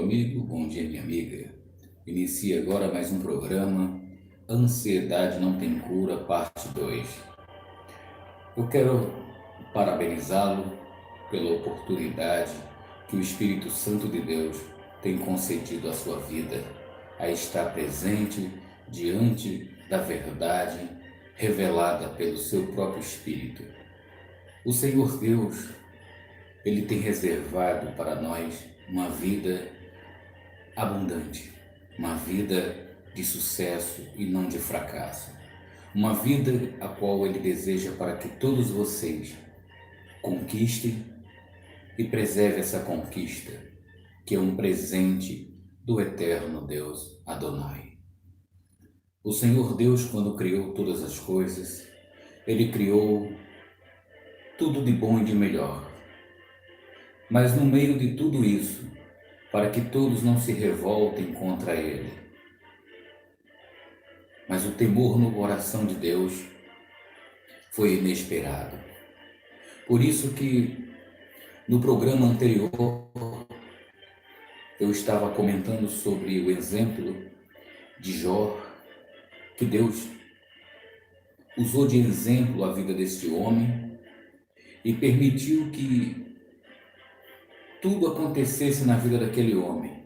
amigo, bom dia, minha amiga. Inicia agora mais um programa Ansiedade Não Tem Cura, parte 2. Eu quero parabenizá-lo pela oportunidade que o Espírito Santo de Deus tem concedido à sua vida, a estar presente diante da verdade revelada pelo seu próprio Espírito. O Senhor Deus, Ele tem reservado para nós uma vida abundante, uma vida de sucesso e não de fracasso, uma vida a qual Ele deseja para que todos vocês conquistem e preservem essa conquista, que é um presente do eterno Deus Adonai. O Senhor Deus, quando criou todas as coisas, Ele criou tudo de bom e de melhor. Mas no meio de tudo isso, para que todos não se revoltem contra Ele, mas o temor no coração de Deus foi inesperado. Por isso que no programa anterior eu estava comentando sobre o exemplo de Jó, que Deus usou de exemplo a vida deste homem e permitiu que tudo acontecesse na vida daquele homem,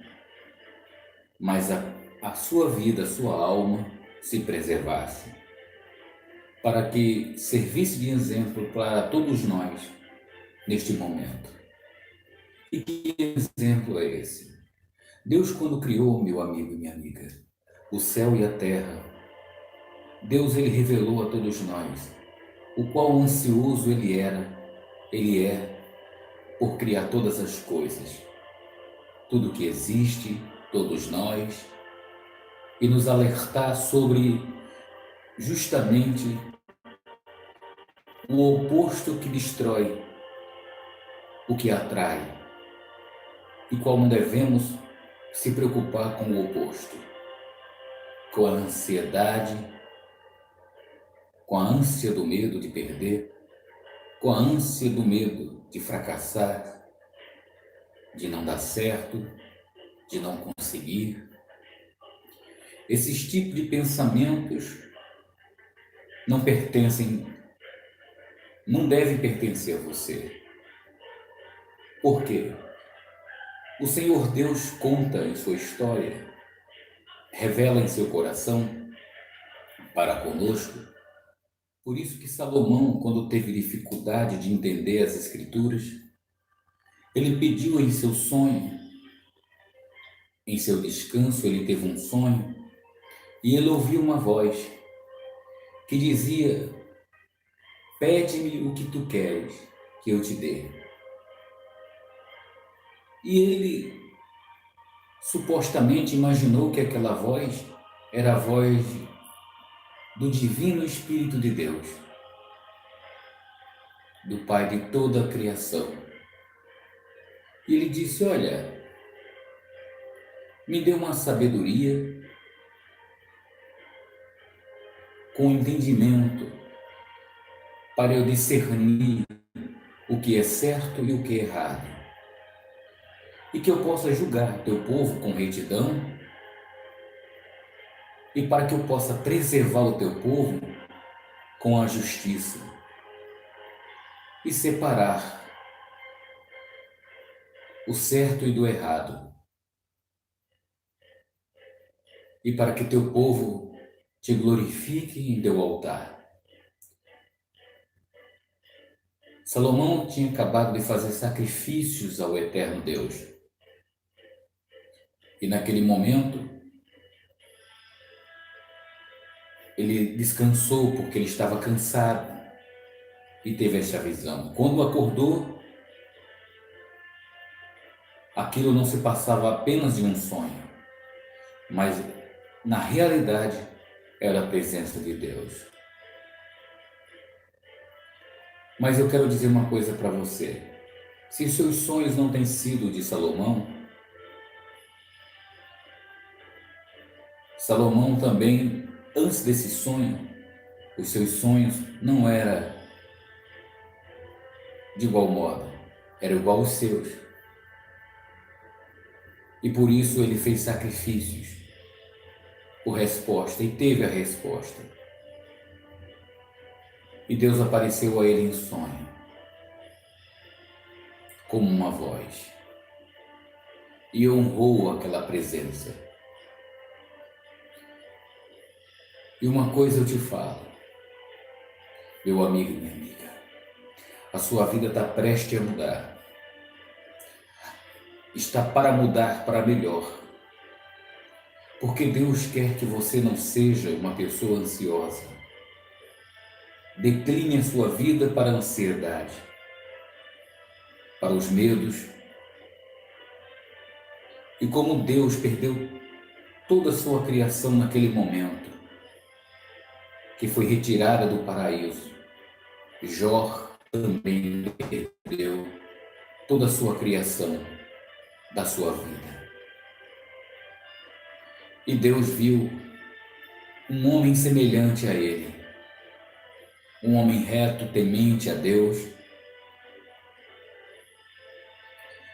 mas a sua vida, a sua alma se preservasse, para que servisse de exemplo para todos nós neste momento. E que exemplo é esse? Deus, quando criou, meu amigo e minha amiga, o céu e a terra, Deus, Ele revelou a todos nós o quão ansioso Ele é por criar todas as coisas, tudo que existe, todos nós, e nos alertar sobre justamente o oposto que destrói o que atrai, e como devemos se preocupar com o oposto, com a ansiedade, com a ânsia do medo de perder, com a ânsia do medo de fracassar, de não dar certo, de não conseguir. Esses tipos de pensamentos não devem pertencer a você. Por quê? O Senhor Deus conta em sua história, revela em seu coração para conosco. Por isso que Salomão, quando teve dificuldade de entender as Escrituras, ele pediu em seu sonho, em seu descanso, ele teve um sonho, e ele ouviu uma voz que dizia: pede-me o que tu queres que eu te dê. E ele supostamente imaginou que aquela voz era a voz do Divino Espírito de Deus, do Pai de toda a criação. E ele disse: olha, me dê uma sabedoria com entendimento para eu discernir o que é certo e o que é errado, e que eu possa julgar teu povo com retidão, e para que eu possa preservar o teu povo com a justiça e separar o certo e do errado, e para que teu povo te glorifique em teu altar. Salomão tinha acabado de fazer sacrifícios ao eterno Deus. E naquele momento, ele descansou porque ele estava cansado e teve essa visão. Quando acordou, aquilo não se passava apenas de um sonho, mas na realidade era a presença de Deus. Mas eu quero dizer uma coisa para você. Se seus sonhos não têm sido de Salomão, Salomão também, antes desse sonho, os seus sonhos não eram de igual modo, eram igual aos seus. E por isso ele fez sacrifícios por resposta, e teve a resposta. E Deus apareceu a ele em sonho, como uma voz, e honrou aquela presença. E uma coisa eu te falo, meu amigo e minha amiga, a sua vida está prestes a mudar. Está para mudar para melhor. Porque Deus quer que você não seja uma pessoa ansiosa. Decline a sua vida para a ansiedade, para os medos. E como Deus perdeu toda a sua criação naquele momento, que foi retirada do paraíso, Jó também perdeu toda a sua criação da sua vida. E Deus viu um homem semelhante a ele, um homem reto, temente a Deus,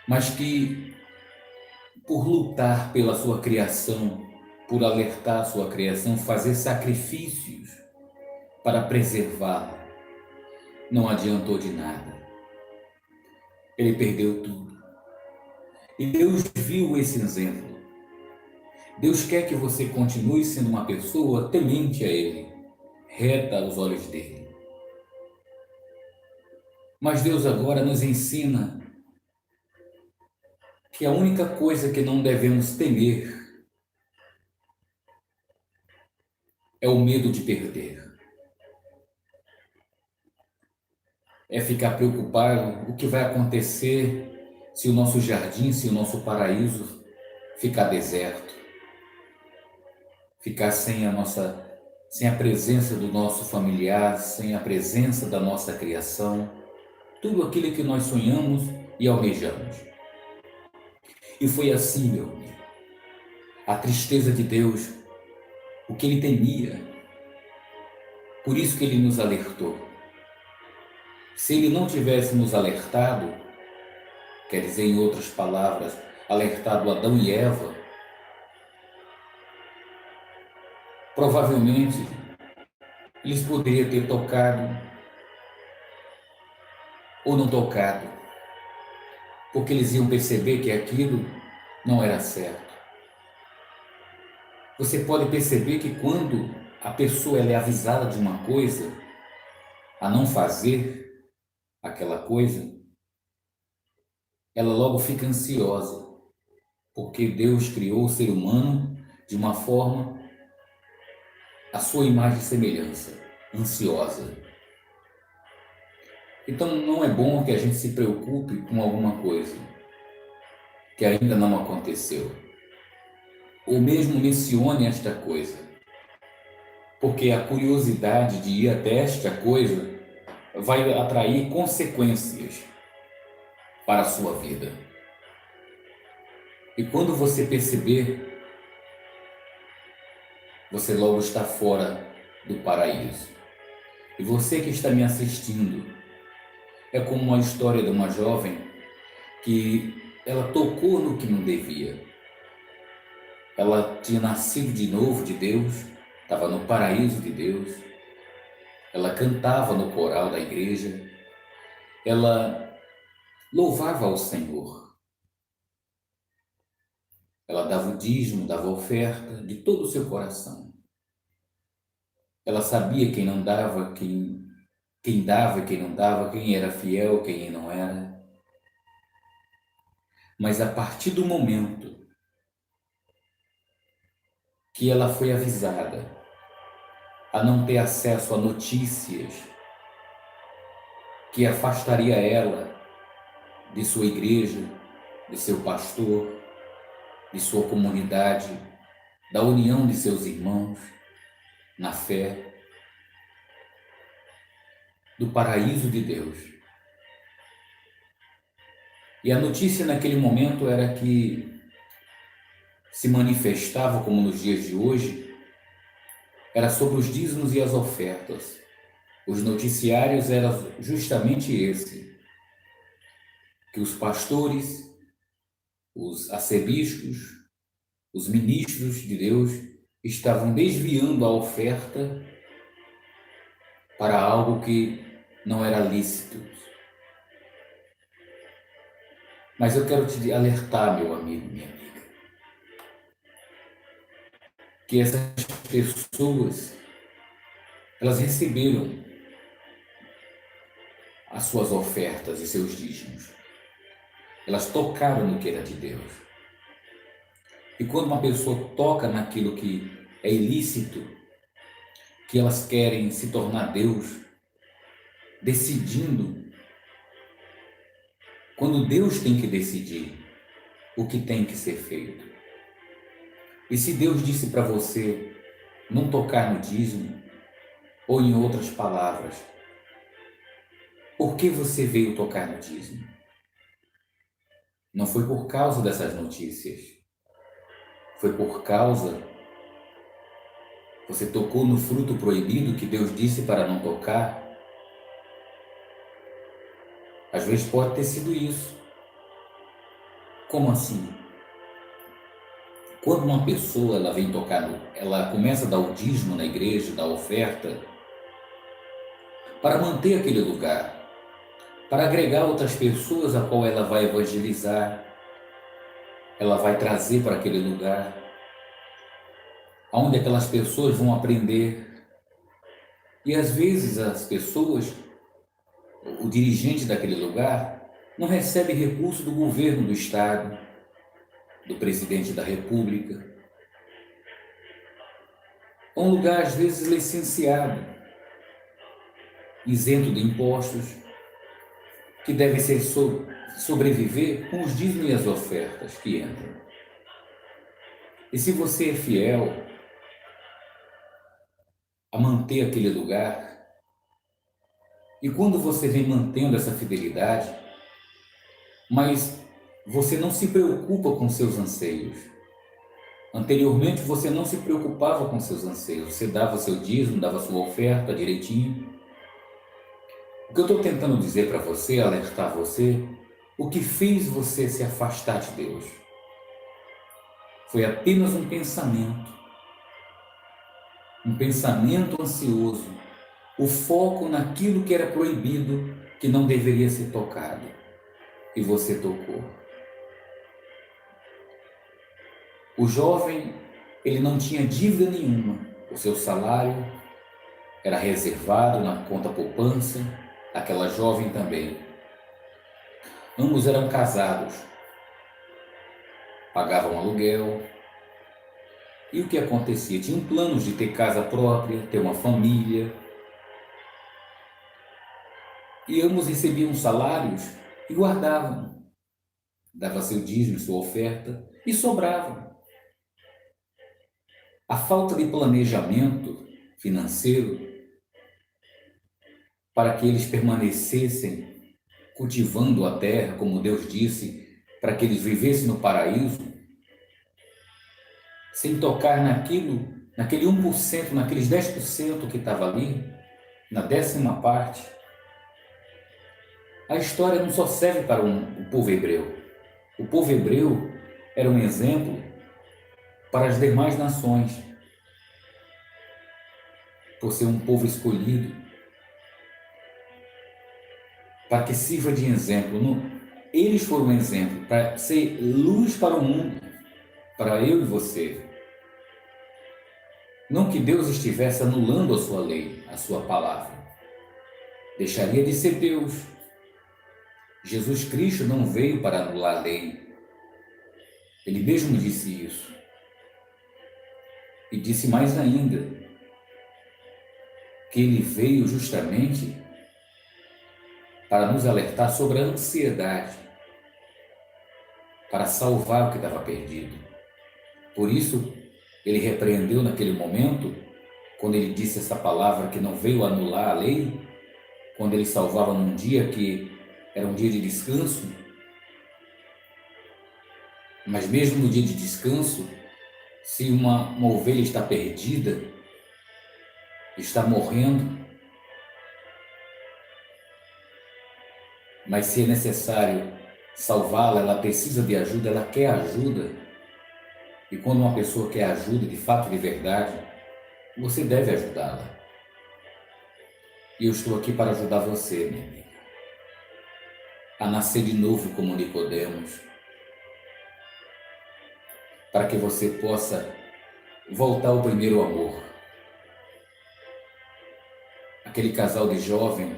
mas que, por lutar pela sua criação, por alertar a sua criação, fazer sacrifícios para preservá-la, não adiantou de nada. Ele perdeu tudo. E Deus viu esse exemplo. Deus quer que você continue sendo uma pessoa temente a Ele, reta aos olhos dele. Mas Deus agora nos ensina que a única coisa que não devemos temer é o medo de perder. É ficar preocupado o que vai acontecer se o nosso jardim, se o nosso paraíso ficar deserto, ficar sem a presença do nosso familiar, sem a presença da nossa criação, tudo aquilo que nós sonhamos e almejamos. E foi assim, meu amigo, a tristeza de Deus, o que Ele temia, por isso que Ele nos alertou. Se Ele não tivesse nos alertado, quer dizer, em outras palavras, alertado Adão e Eva, provavelmente eles poderiam ter tocado ou não tocado, porque eles iam perceber que aquilo não era certo. Você pode perceber que quando a pessoa ela é avisada de uma coisa, a não fazer aquela coisa, ela logo fica ansiosa, porque Deus criou o ser humano de uma forma, a sua imagem e semelhança, ansiosa. Então não é bom que a gente se preocupe com alguma coisa que ainda não aconteceu, ou mesmo mencione esta coisa, porque a curiosidade de ir até esta coisa vai atrair consequências para a sua vida. E quando você perceber, você logo está fora do paraíso. E você que está me assistindo, é como uma história de uma jovem que ela tocou no que não devia. Ela tinha nascido de novo de Deus, estava no paraíso de Deus, ela cantava no coral da igreja, ela louvava ao Senhor, ela dava o dízimo, dava a oferta de todo o seu coração. Ela sabia quem não dava, quem dava e quem não dava, quem era fiel, quem não era. Mas a partir do momento que ela foi avisada a não ter acesso a notícias que afastaria ela de sua igreja, de seu pastor, de sua comunidade, da união de seus irmãos na fé, do paraíso de Deus. E a notícia naquele momento era que se manifestava, como nos dias de hoje, era sobre os dízimos e as ofertas. Os noticiários eram justamente esse, que os pastores, os arcebispos, os ministros de Deus estavam desviando a oferta para algo que não era lícito. Mas eu quero te alertar, meu amigo, minha amiga, que essas pessoas, elas receberam as suas ofertas e seus dízimos. Elas tocaram no que era de Deus. E quando uma pessoa toca naquilo que é ilícito, que elas querem se tornar Deus, decidindo, quando Deus tem que decidir o que tem que ser feito. E se Deus disse para você não tocar no dízimo, ou em outras palavras, por que você veio tocar no dízimo? Não foi por causa dessas notícias. Foi por causa... Você tocou no fruto proibido que Deus disse para não tocar? Às vezes pode ter sido isso. Como assim? Quando uma pessoa ela vem tocar, ela começa a dar o dízimo na igreja, dar oferta, para manter aquele lugar, para agregar outras pessoas a qual ela vai evangelizar, ela vai trazer para aquele lugar, onde aquelas pessoas vão aprender. E às vezes as pessoas, o dirigente daquele lugar, não recebe recurso do governo do estado, do presidente da república. É um lugar às vezes licenciado, isento de impostos, que deve ser sobreviver com os dízimos e as ofertas que entram. E se você é fiel a manter aquele lugar, e quando você vem mantendo essa fidelidade, mas você não se preocupa com seus anseios. Anteriormente você não se preocupava com seus anseios, você dava seu dízimo, dava sua oferta direitinho. O que eu estou tentando dizer para você, alertar você, o que fez você se afastar de Deus? Foi apenas um pensamento ansioso, o foco naquilo que era proibido, que não deveria ser tocado, e você tocou. O jovem, ele não tinha dívida nenhuma, o seu salário era reservado na conta poupança, aquela jovem também. Ambos eram casados, pagavam aluguel. E o que acontecia? Tinham planos de ter casa própria, ter uma família. E ambos recebiam salários e guardavam. Dava seu dízimo, sua oferta e sobrava. A falta de planejamento financeiro para que eles permanecessem cultivando a terra, como Deus disse, para que eles vivessem no paraíso, sem tocar naquele 1%, naqueles 10% que estava ali, na 10ª parte. A história não só serve para o povo hebreu. O povo hebreu era um exemplo para as demais nações, por ser um povo escolhido, para que sirva de exemplo. Eles foram um exemplo para ser luz para o mundo, para eu e você. Não que Deus estivesse anulando a sua lei, a sua palavra. Deixaria de ser Deus. Jesus Cristo não veio para anular a lei. Ele mesmo disse isso. E disse mais ainda, que ele veio justamente para nos alertar sobre a ansiedade, para salvar o que estava perdido. Por isso, ele repreendeu naquele momento, quando ele disse essa palavra que não veio anular a lei, quando ele salvava num dia que era um dia de descanso. Mas mesmo no dia de descanso, se uma ovelha está perdida, está morrendo, mas se é necessário salvá-la, ela precisa de ajuda, ela quer ajuda. E quando uma pessoa quer ajuda, de fato, de verdade, você deve ajudá-la. E eu estou aqui para ajudar você, minha amiga, a nascer de novo como Nicodemos, para que você possa voltar ao primeiro amor. Aquele casal de jovem,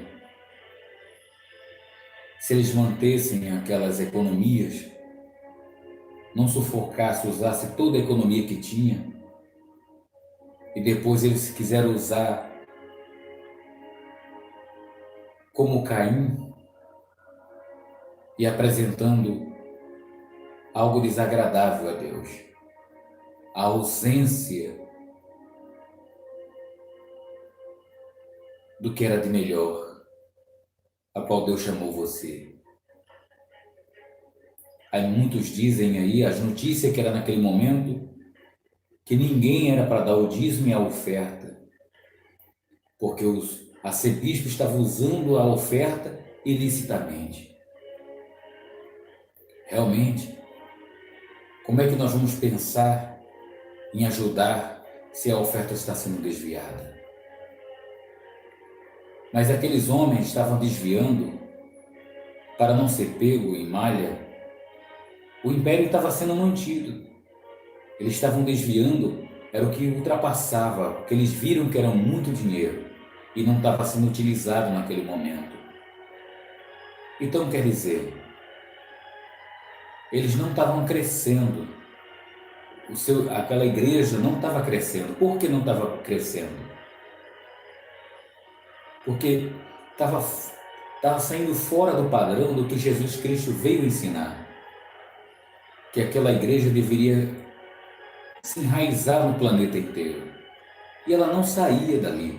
se eles mantessem aquelas economias, não sufocasse, usasse toda a economia que tinha, e depois eles quiseram usar como Caim, e apresentando algo desagradável a Deus, a ausência do que era de melhor, a qual Deus chamou você. Aí muitos dizem aí, as notícias que era naquele momento, que ninguém era para dar o dízimo e a oferta, porque os arcebispos estavam usando a oferta ilicitamente. Realmente, como é que nós vamos pensar em ajudar se a oferta está sendo desviada? Mas aqueles homens estavam desviando para não ser pego em malha. O império estava sendo mantido. Eles estavam desviando, era o que ultrapassava, porque eles viram que era muito dinheiro e não estava sendo utilizado naquele momento. Então, quer dizer, eles não estavam crescendo. Aquela igreja não estava crescendo. Por que não estava crescendo? Porque estava saindo fora do padrão do que Jesus Cristo veio ensinar. Que aquela igreja deveria se enraizar no planeta inteiro. E ela não saía dali.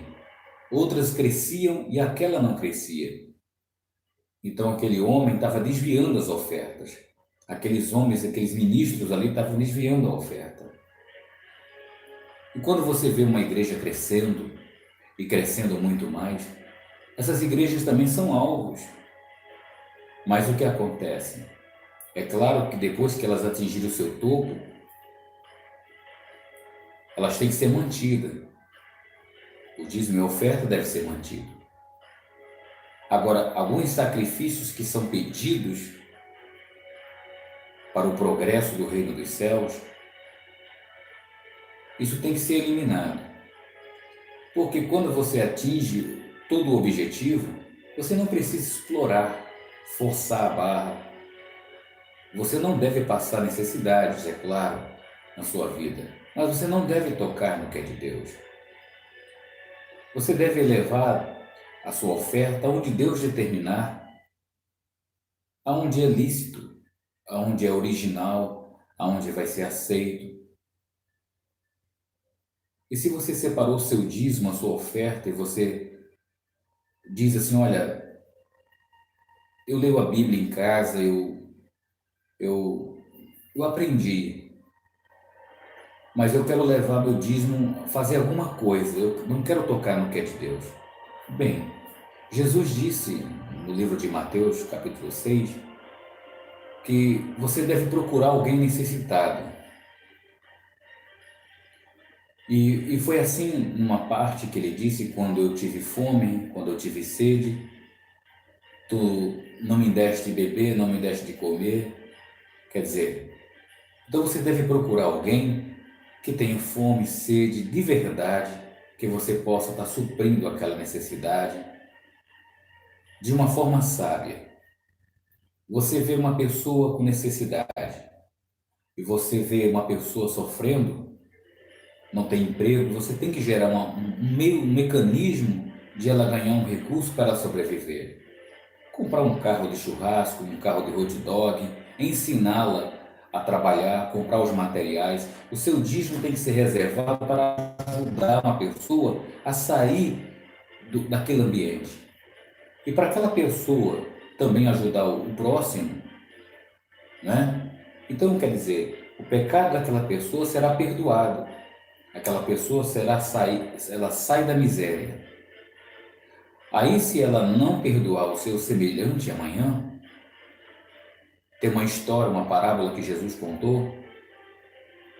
Outras cresciam e aquela não crescia. Então aquele homem estava desviando as ofertas. Aqueles homens, aqueles ministros ali estavam desviando a oferta. E quando você vê uma igreja crescendo, e crescendo muito mais, essas igrejas também são alvos. Mas o que acontece? É claro que depois que elas atingirem o seu topo, elas têm que ser mantidas. O dízimo e a oferta deve ser mantido. Agora, alguns sacrifícios que são pedidos para o progresso do reino dos céus, isso tem que ser eliminado. Porque quando você atinge todo o objetivo, você não precisa explorar, forçar a barra. Você não deve passar necessidades, é claro, na sua vida, mas você não deve tocar no que é de Deus. Você deve levar a sua oferta aonde Deus determinar, aonde é lícito, aonde é original, aonde vai ser aceito. E se você separou o seu dízimo, a sua oferta, e você diz assim, olha, eu leio a Bíblia em casa, eu aprendi, mas eu quero levar meu dízimo, fazer alguma coisa, eu não quero tocar no que é de Deus. Bem, Jesus disse no livro de Mateus, capítulo 6, que você deve procurar alguém necessitado. E foi assim, numa parte que ele disse, quando eu tive fome, quando eu tive sede, tu não me deste de beber, não me deste de comer. Quer dizer, então você deve procurar alguém que tenha fome, sede de verdade, que você possa estar suprindo aquela necessidade de uma forma sábia. Você vê uma pessoa com necessidade e você vê uma pessoa sofrendo, não tem emprego, você tem que gerar um mecanismo de ela ganhar um recurso para ela sobreviver. Comprar um carro de churrasco, um carro de hot dog, ensiná-la a trabalhar, comprar os materiais. O seu dízimo tem que ser reservado para ajudar uma pessoa a sair daquele ambiente. E para aquela pessoa também ajudar o próximo, né? Então, quer dizer, o pecado daquela pessoa será perdoado. Aquela pessoa ela sai da miséria. Aí, se ela não perdoar o seu semelhante amanhã, Tem uma história, uma parábola que Jesus contou,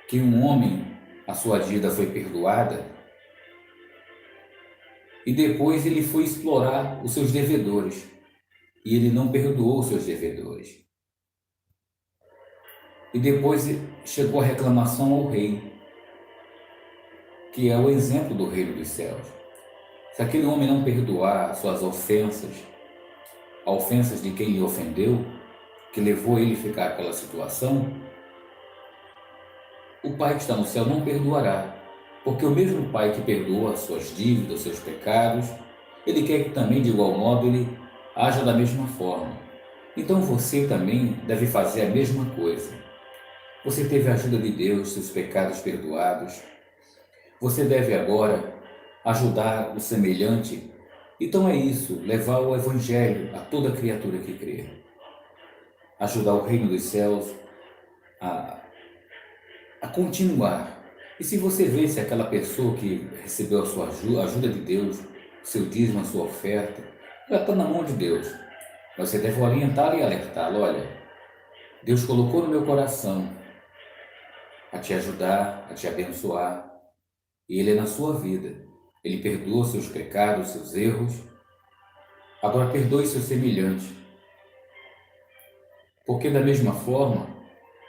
que um homem, a sua dívida foi perdoada, e depois ele foi explorar os seus devedores, e ele não perdoou os seus devedores. E depois chegou a reclamação ao rei, que é o exemplo do reino dos céus. Se aquele homem não perdoar suas ofensas, ofensas de quem lhe ofendeu, que levou ele a ficar naquela situação, o Pai que está no céu não perdoará, porque o mesmo Pai que perdoa as suas dívidas, os seus pecados, Ele quer que também, de igual modo, Ele haja da mesma forma. Então você também deve fazer a mesma coisa. Você teve a ajuda de Deus, seus pecados perdoados. Você deve agora ajudar o semelhante. Então é isso, levar o Evangelho a toda criatura que crê. Ajudar o reino dos céus a continuar. E se você vê se aquela pessoa que recebeu a sua ajuda de Deus, o seu dízimo, a sua oferta, já está na mão de Deus. Mas você deve orientá-lo e alertá-lo. Olha, Deus colocou no meu coração a te ajudar, a te abençoar. E Ele é na sua vida. Ele perdoa seus pecados, seus erros. Agora perdoe seu semelhante. Porque da mesma forma,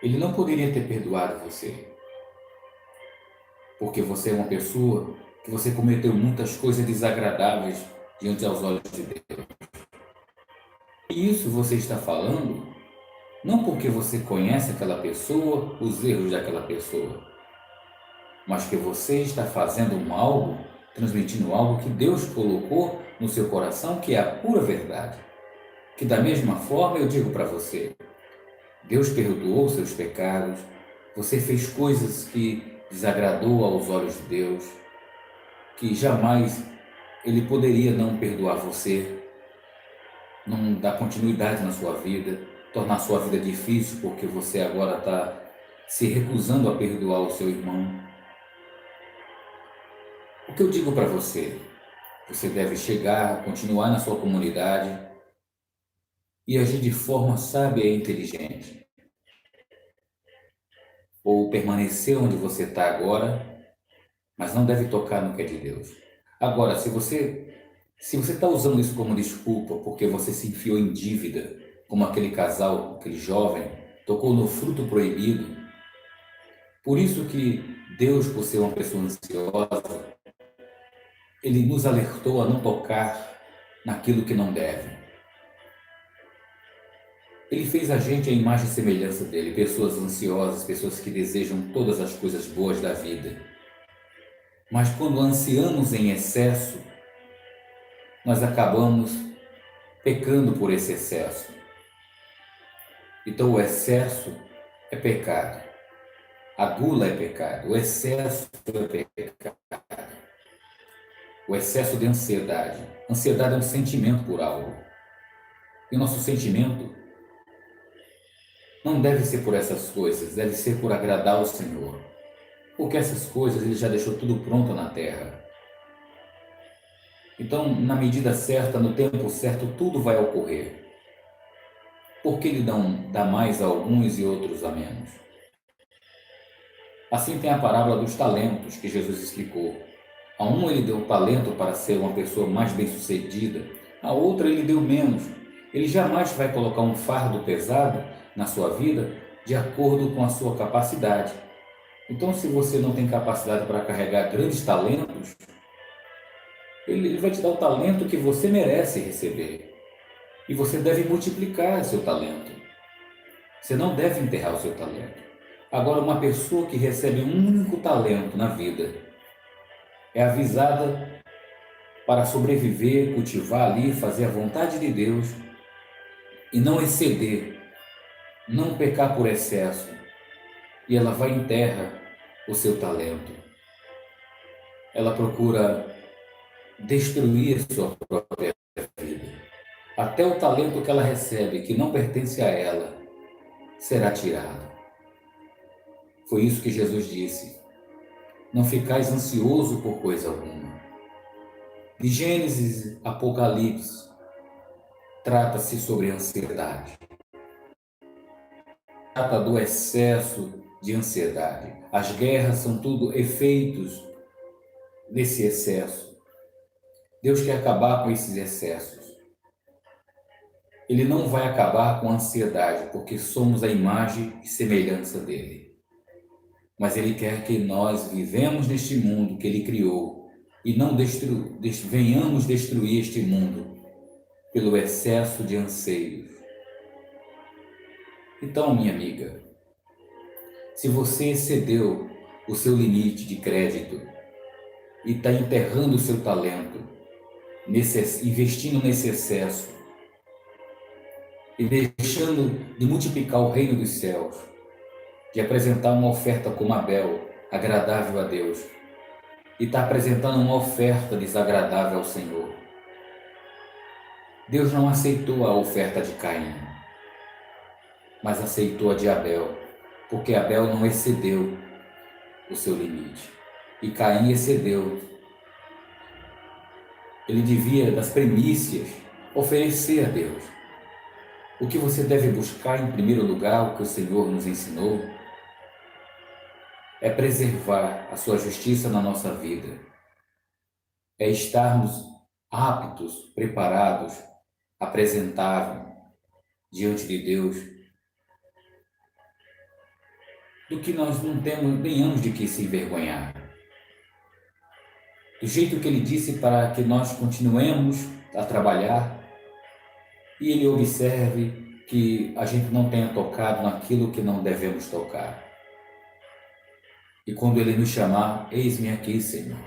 Ele não poderia ter perdoado você. Porque você é uma pessoa que você cometeu muitas coisas desagradáveis diante aos olhos de Deus. E isso você está falando não porque você conhece aquela pessoa, os erros daquela pessoa, mas que você está fazendo algo, transmitindo algo que Deus colocou no seu coração, que é a pura verdade. Que da mesma forma eu digo para você, Deus perdoou seus pecados, você fez coisas que desagradou aos olhos de Deus, que jamais Ele poderia não perdoar você, não dar continuidade na sua vida, tornar a sua vida difícil porque você agora está se recusando a perdoar o seu irmão. O que eu digo para você? Você deve chegar, continuar na sua comunidade e agir de forma sábia e inteligente. Ou permanecer onde você está agora, mas não deve tocar no que é de Deus. Agora, se você está usando isso como desculpa porque você se enfiou em dívida, como aquele casal, aquele jovem, tocou no fruto proibido, por isso que Deus, por ser uma pessoa ansiosa, Ele nos alertou a não tocar naquilo que não deve. Ele fez a gente à imagem e semelhança dele, pessoas ansiosas, pessoas que desejam todas as coisas boas da vida. Mas quando ansiamos em excesso, nós acabamos pecando por esse excesso. Então o excesso é pecado. A gula é pecado. O excesso é pecado. O excesso de ansiedade. Ansiedade é um sentimento por algo. E o nosso sentimento não deve ser por essas coisas, deve ser por agradar ao Senhor. Porque essas coisas Ele já deixou tudo pronto na terra. Então, na medida certa, no tempo certo, tudo vai ocorrer. Por que Ele dá mais a alguns e outros a menos? Assim tem a parábola dos talentos que Jesus explicou. A um Ele deu talento para ser uma pessoa mais bem-sucedida, a outra Ele deu menos. Ele jamais vai colocar um fardo pesado na sua vida de acordo com a sua capacidade. Então, se você não tem capacidade para carregar grandes talentos, Ele vai te dar o talento que você merece receber. E você deve multiplicar seu talento. Você não deve enterrar o seu talento. Agora, uma pessoa que recebe um único talento na vida é avisada para sobreviver, cultivar ali, fazer a vontade de Deus e não exceder, não pecar por excesso. E ela vai e enterra o seu talento. Ela procura destruir a sua própria vida. Até o talento que ela recebe, que não pertence a ela, será tirado. Foi isso que Jesus disse. Não ficais ansioso por coisa alguma. De Gênesis, Apocalipse, trata-se sobre ansiedade. trata do excesso de ansiedade. As guerras são tudo efeitos desse excesso. Deus quer acabar com esses excessos. Ele não vai acabar com a ansiedade, porque somos a imagem e semelhança dele. Mas ele quer que nós vivemos neste mundo que ele criou e não venhamos destruir este mundo pelo excesso de anseios. Então, minha amiga, se você excedeu o seu limite de crédito e está enterrando o seu talento, investindo nesse excesso e deixando de multiplicar o reino dos céus, de apresentar uma oferta como Abel, agradável a Deus, e está apresentando uma oferta desagradável ao Senhor. Deus não aceitou a oferta de Caim, mas aceitou a de Abel, porque Abel não excedeu o seu limite e Caim excedeu. Ele devia, das primícias, oferecer a Deus. O que você deve buscar em primeiro lugar, o que o Senhor nos ensinou, é preservar a sua justiça na nossa vida. É estarmos aptos, preparados, apresentáveis diante de Deus, do que nós não tenhamos de que se envergonhar. Do jeito que ele disse para que nós continuemos a trabalhar e ele observe que a gente não tenha tocado naquilo que não devemos tocar. E quando ele nos chamar, eis-me aqui, Senhor.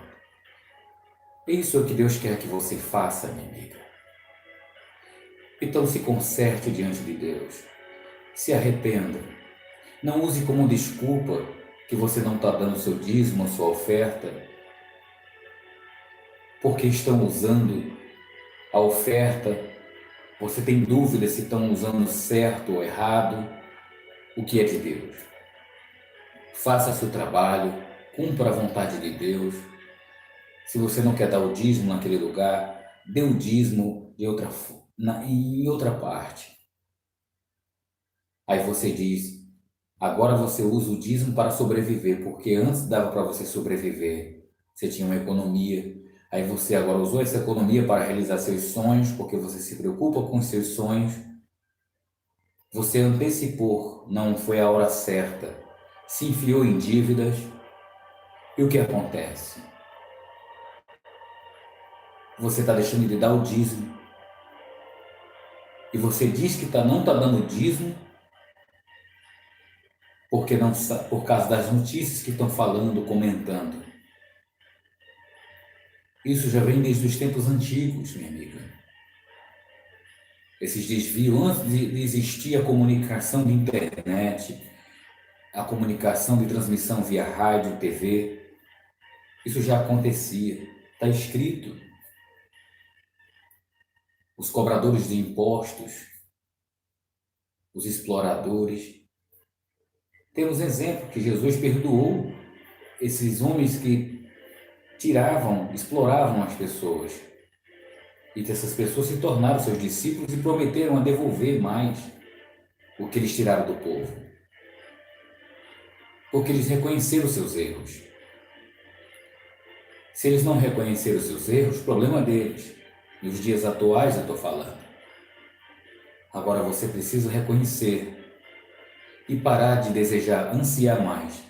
Isso é o que Deus quer que você faça, minha amiga. Então se conserte diante de Deus. Se arrependa. Não use como desculpa que você não está dando seu dízimo, a sua oferta, porque estão usando a oferta. Você tem dúvida se estão usando certo ou errado. O que é de Deus? Faça seu trabalho, cumpra a vontade de Deus. Se você não quer dar o dízimo naquele lugar, dê o dízimo em outra parte. Aí você diz, agora você usa o dízimo para sobreviver, porque antes dava para você sobreviver. Você tinha uma economia. Aí você agora usou essa economia para realizar seus sonhos, porque você se preocupa com os seus sonhos. Você antecipou, não foi a hora certa. Se enfiou em dívidas. E o que acontece? Você está deixando de dar o dízimo. E você diz que não está dando o dízimo porque não, por causa das notícias que estão falando, comentando. Isso já vem desde os tempos antigos, minha amiga. Esses desvios, antes de existir a comunicação de internet, a comunicação de transmissão via rádio, TV, isso já acontecia, está escrito. Os cobradores de impostos, os exploradores. Temos exemplo que Jesus perdoou esses homens que exploravam as pessoas. E essas pessoas se tornaram seus discípulos e prometeram a devolver mais o que eles tiraram do povo. Porque eles reconheceram os seus erros. Se eles não reconheceram os seus erros, problema deles. E os dias atuais eu estou falando. Agora você precisa reconhecer e parar de desejar, ansiar mais.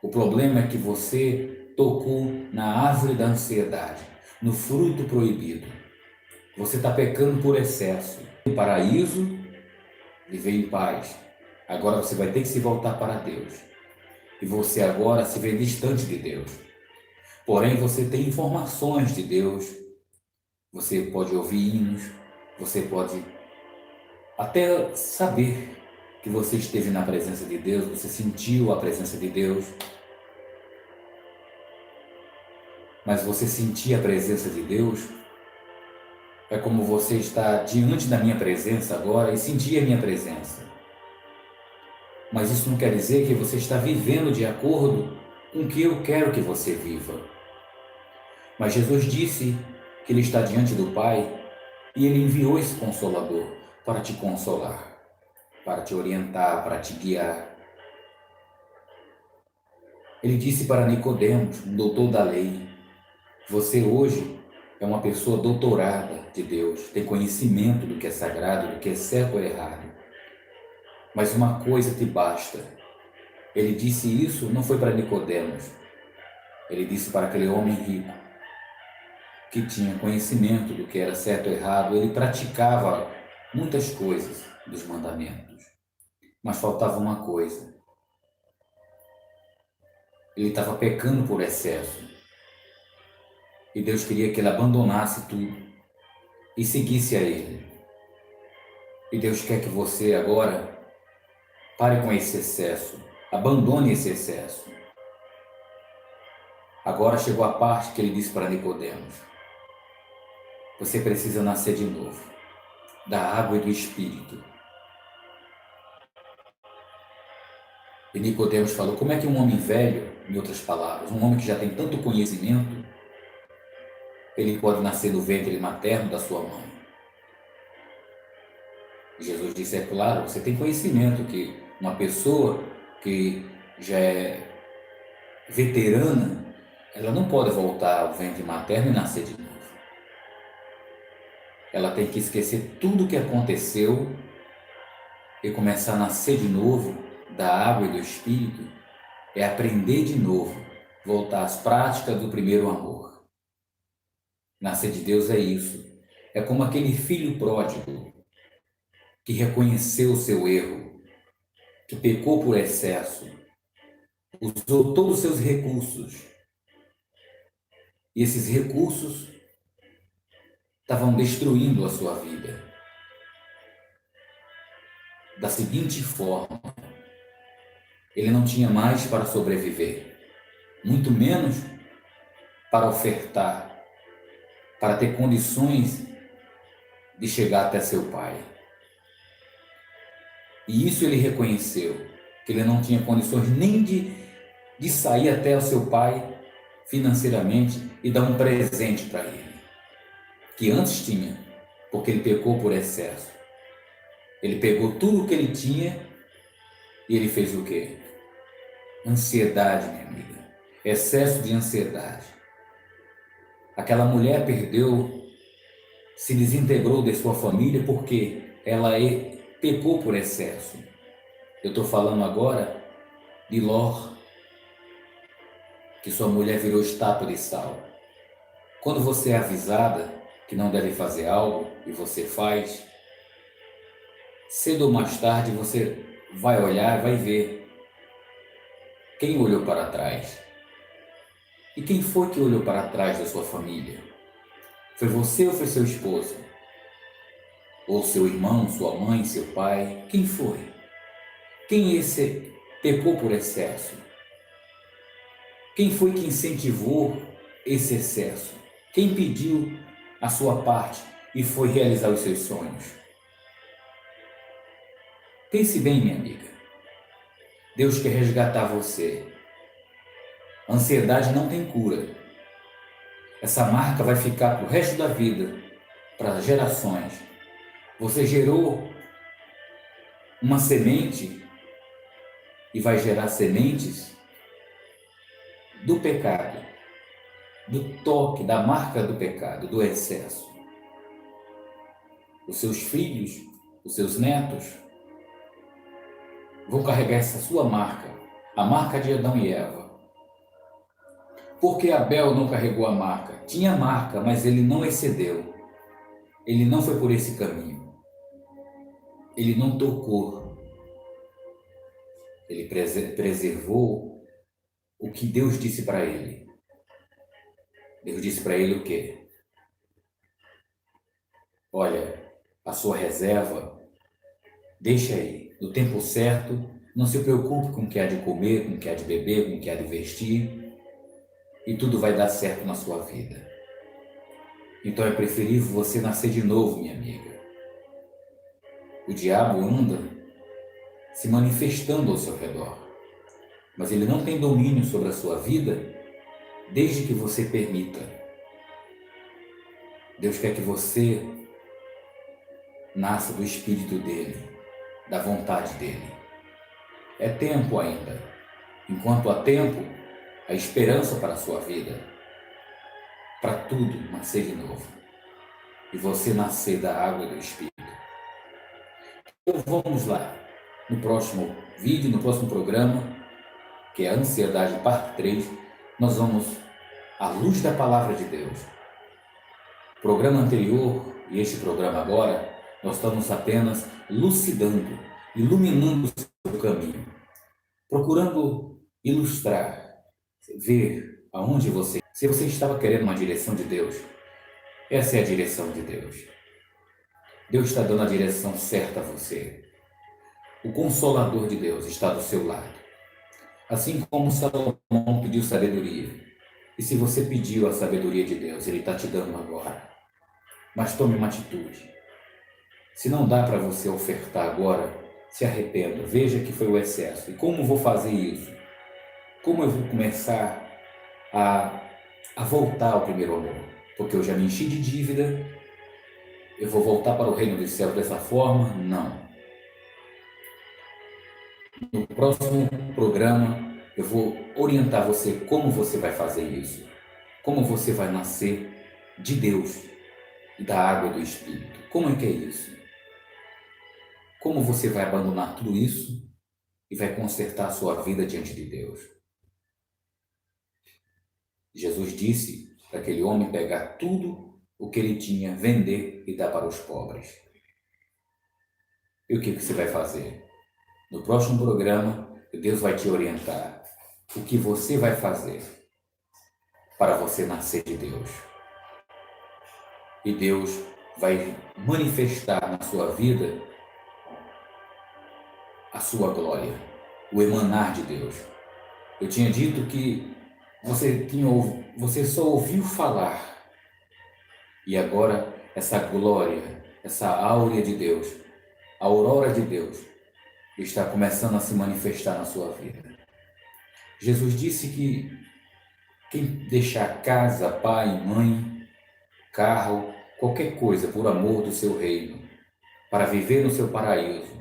O problema é que você tocou na árvore da ansiedade, no fruto proibido. Você está pecando por excesso. No paraíso, viver em paz. Agora você vai ter que se voltar para Deus. E você agora se vê distante de Deus. Porém, você tem informações de Deus. Você pode ouvir hinos. Você pode até saber que você esteve na presença de Deus. Você sentiu a presença de Deus. Mas você sentir a presença de Deus é como você estar diante da minha presença agora e sentir a minha presença. Mas isso não quer dizer que você está vivendo de acordo com o que eu quero que você viva. Mas Jesus disse que Ele está diante do Pai e Ele enviou esse Consolador para te consolar. para te orientar, para te guiar. Ele disse para Nicodemos, um doutor da lei: você hoje é uma pessoa doutorada de Deus, tem conhecimento do que é sagrado, do que é certo ou errado. Mas uma coisa te basta. Ele disse isso não foi para Nicodemos. Ele disse para aquele homem rico, que tinha conhecimento do que era certo ou errado. Ele praticava muitas coisas dos mandamentos. Mas faltava uma coisa. Ele estava pecando por excesso. E Deus queria que ele abandonasse tudo e seguisse a Ele. E Deus quer que você agora pare com esse excesso, abandone esse excesso. Agora chegou a parte que ele disse para Nicodemos: você precisa nascer de novo, da água e do Espírito. E Nicodemos falou: como é que um homem velho, em outras palavras, um homem que já tem tanto conhecimento, ele pode nascer no ventre materno da sua mãe? Jesus disse: é claro, você tem conhecimento que uma pessoa que já é veterana, ela não pode voltar ao ventre materno e nascer de novo. Ela tem que esquecer tudo o que aconteceu e começar a nascer de novo da água e do Espírito, é aprender de novo, voltar às práticas do primeiro amor. Nascer de Deus é isso. É como aquele filho pródigo que reconheceu o seu erro, que pecou por excesso, usou todos os seus recursos. E esses recursos estavam destruindo a sua vida. Da seguinte forma: ele não tinha mais para sobreviver, muito menos para ofertar, para ter condições de chegar até seu pai. E isso ele reconheceu, que ele não tinha condições nem de sair até o seu pai financeiramente e dar um presente para ele, que antes tinha, porque ele pecou por excesso. Ele pegou tudo o que ele tinha e ele fez o quê? Ansiedade, minha amiga. Excesso de ansiedade. Aquela mulher se desintegrou de sua família porque ela pecou por excesso. Eu estou falando agora de Ló, que sua mulher virou estátua de sal. Quando você é avisada que não deve fazer algo e você faz, cedo ou mais tarde você vai olhar e vai ver quem olhou para trás. E quem foi que olhou para trás da sua família? Foi você ou foi seu esposo? Ou seu irmão, sua mãe, seu pai? Quem foi? Quem esse pecou por excesso? Quem foi que incentivou esse excesso? Quem pediu a sua parte e foi realizar os seus sonhos? Pense bem, minha amiga. Deus quer resgatar você. A ansiedade não tem cura. Essa marca vai ficar para o resto da vida, para gerações. Você gerou uma semente e vai gerar sementes do pecado, do toque, da marca do pecado, do excesso. Os seus filhos, os seus netos vão carregar essa sua marca, a marca de Adão e Eva. Por que Abel não carregou a marca? Tinha marca, mas ele não excedeu. Ele não foi por esse caminho. Ele não tocou. Ele preservou o que Deus disse para ele. Deus disse para ele o quê? Olha, a sua reserva, deixa aí. No tempo certo, não se preocupe com o que há de comer, com o que há de beber, com o que há de vestir. E tudo vai dar certo na sua vida. Então é preferível você nascer de novo, minha amiga. O diabo anda se manifestando ao seu redor, mas ele não tem domínio sobre a sua vida desde que você permita. Deus quer que você nasça do Espírito dele. da vontade dele. É tempo ainda. Enquanto há tempo, há esperança para a sua vida, para tudo nascer de novo e você nascer da água e do Espírito. Então vamos lá, no próximo vídeo, no próximo programa, que é a Ansiedade parte 3, nós vamos à luz da Palavra de Deus. O programa anterior e este programa agora, nós estamos apenas lucidando, iluminando o seu caminho, procurando ilustrar, ver aonde você... Se você estava querendo uma direção de Deus, essa é a direção de Deus. Deus está dando a direção certa a você. O Consolador de Deus está do seu lado. Assim como Salomão pediu sabedoria. E se você pediu a sabedoria de Deus, Ele está te dando agora. Mas tome uma atitude. Se não dá para você ofertar agora, se arrependa. Veja que foi o excesso. E como vou fazer isso? Como eu vou começar a voltar ao primeiro amor? Porque eu já me enchi de dívida. Eu vou voltar para o reino dos céus dessa forma? Não. No próximo programa, eu vou orientar você como você vai fazer isso. Como você vai nascer de Deus e da água e do Espírito. Como é que é isso? Como você vai abandonar tudo isso e vai consertar a sua vida diante de Deus? Jesus disse para aquele homem pegar tudo o que ele tinha, vender e dar para os pobres. E o que você vai fazer? No próximo programa, Deus vai te orientar o que você vai fazer para você nascer de Deus. E Deus vai manifestar na sua vida a sua glória, o emanar de Deus. Eu tinha dito que você só ouviu falar e agora essa glória, essa áurea de Deus, a aurora de Deus está começando a se manifestar na sua vida. Jesus disse que quem deixar casa, pai, mãe, carro, qualquer coisa por amor do seu reino, para viver no seu paraíso,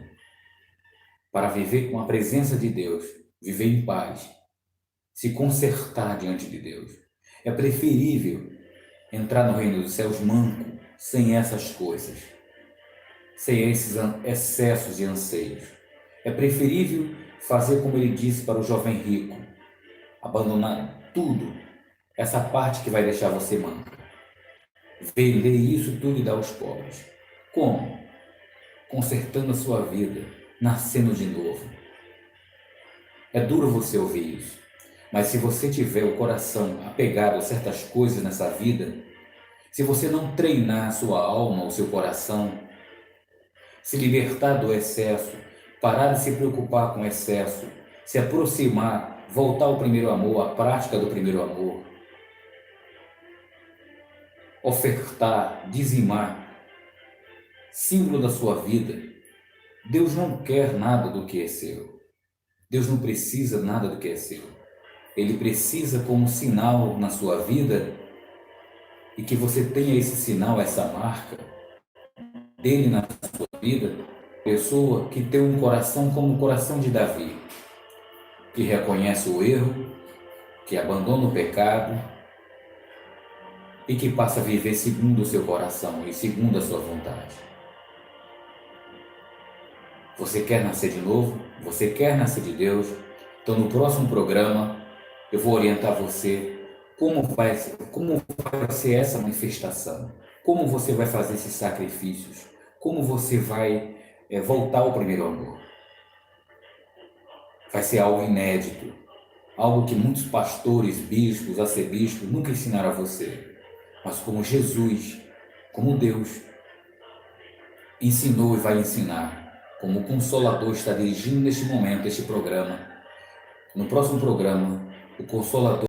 para viver com a presença de Deus, viver em paz, se consertar diante de Deus. É preferível entrar no reino dos céus manco, sem essas coisas, sem esses excessos de anseios. É preferível fazer como ele disse para o jovem rico, abandonar tudo, essa parte que vai deixar você manco. Vender isso tudo e dar aos pobres. Como? Consertando a sua vida, nascendo de novo. É duro você ouvir isso, mas se você tiver o coração apegado a certas coisas nessa vida, se você não treinar a sua alma, o seu coração, se libertar do excesso, parar de se preocupar com o excesso, se aproximar, voltar ao primeiro amor, à prática do primeiro amor, ofertar, dizimar, símbolo da sua vida. Deus não quer nada do que é seu. Deus não precisa nada do que é seu. Ele precisa como sinal na sua vida e que você tenha esse sinal, essa marca dele na sua vida, pessoa que tem um coração como o coração de Davi, que reconhece o erro, que abandona o pecado e que passa a viver segundo o seu coração e segundo a sua vontade. Você quer nascer de novo? Você quer nascer de Deus? Então no próximo programa eu vou orientar você como vai ser essa manifestação, como você vai fazer esses sacrifícios, como você vai voltar ao primeiro amor. Vai ser algo inédito, algo que muitos pastores, bispos, arcebispos nunca ensinaram a você, mas como Jesus, como Deus, ensinou e vai ensinar, como o Consolador está dirigindo neste momento este programa. No próximo programa, o Consolador